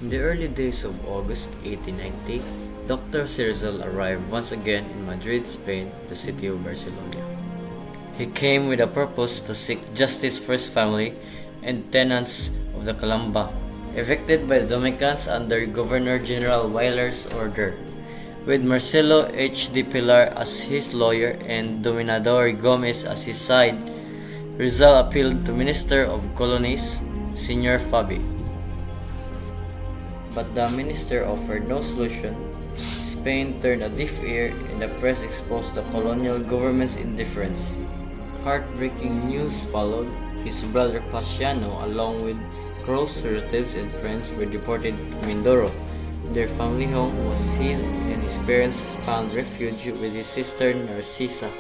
In the early days of August 1890, Dr. Rizal arrived once again in Madrid, Spain, the city of Barcelona. He came with a purpose to seek justice for his family and tenants of the Calamba, evicted by the Dominicans under Governor-General Weyler's order. With Marcelo H. de Pilar as his lawyer and Dominador Gomez as his side, Rizal appealed to Minister of Colonies, Senor Fabi. But the minister offered no solution. Spain turned a deaf ear and the press exposed the colonial government's indifference. Heartbreaking news followed. His brother Paciano, along with close relatives and friends, were deported to Mindoro. Their family home was seized and his parents found refuge with his sister Narcisa.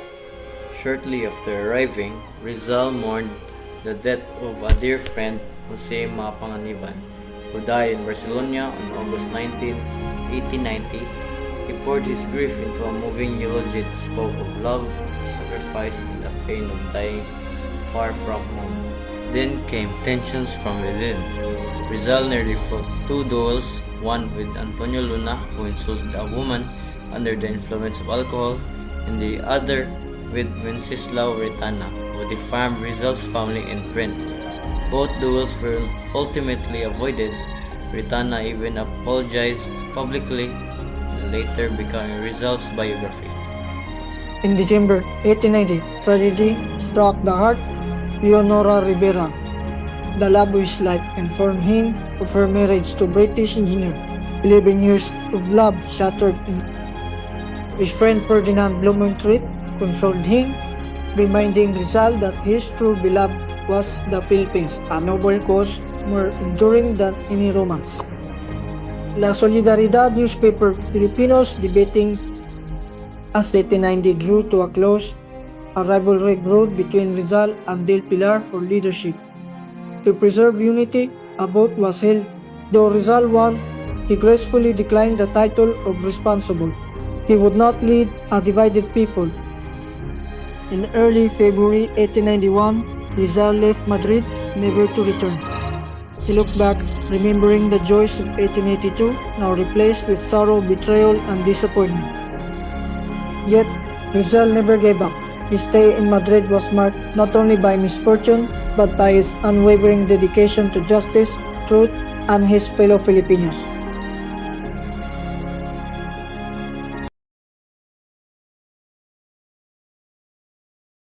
Shortly after arriving, Rizal mourned the death of a dear friend, Jose Mapanganiban, who died in Barcelona on August 19, 1890. He poured his grief into a moving eulogy that spoke of love, sacrifice, and the pain of dying far from home. Then came tensions from within. Rizal nearly fought two duels, one with Antonio Luna, who insulted a woman under the influence of alcohol, and the other with Wenceslao Retana, who defamed Rizal's family and friend. Both duels were ultimately avoided. Retana even apologized publicly, and later becoming Rizal's biography. In December 1890, tragedy struck the heart Leonora Rivera. The love of his life informed him of her marriage to British engineer. 11 years of love shattered him. His friend Ferdinand Blumentritt consoled him, reminding Rizal that his true beloved was the Philippines, a noble cause more enduring than any romance. La Solidaridad newspaper, Filipinos debating as 1890 drew to a close, a rivalry brewed between Rizal and Del Pilar for leadership. To preserve unity, a vote was held. Though Rizal won, he gracefully declined the title of responsible. He would not lead a divided people. In early February 1891, Rizal left Madrid, never to return. He looked back, remembering the joys of 1882, now replaced with sorrow, betrayal, and disappointment. Yet, Rizal never gave up. His stay in Madrid was marked not only by misfortune, but by his unwavering dedication to justice, truth, and his fellow Filipinos.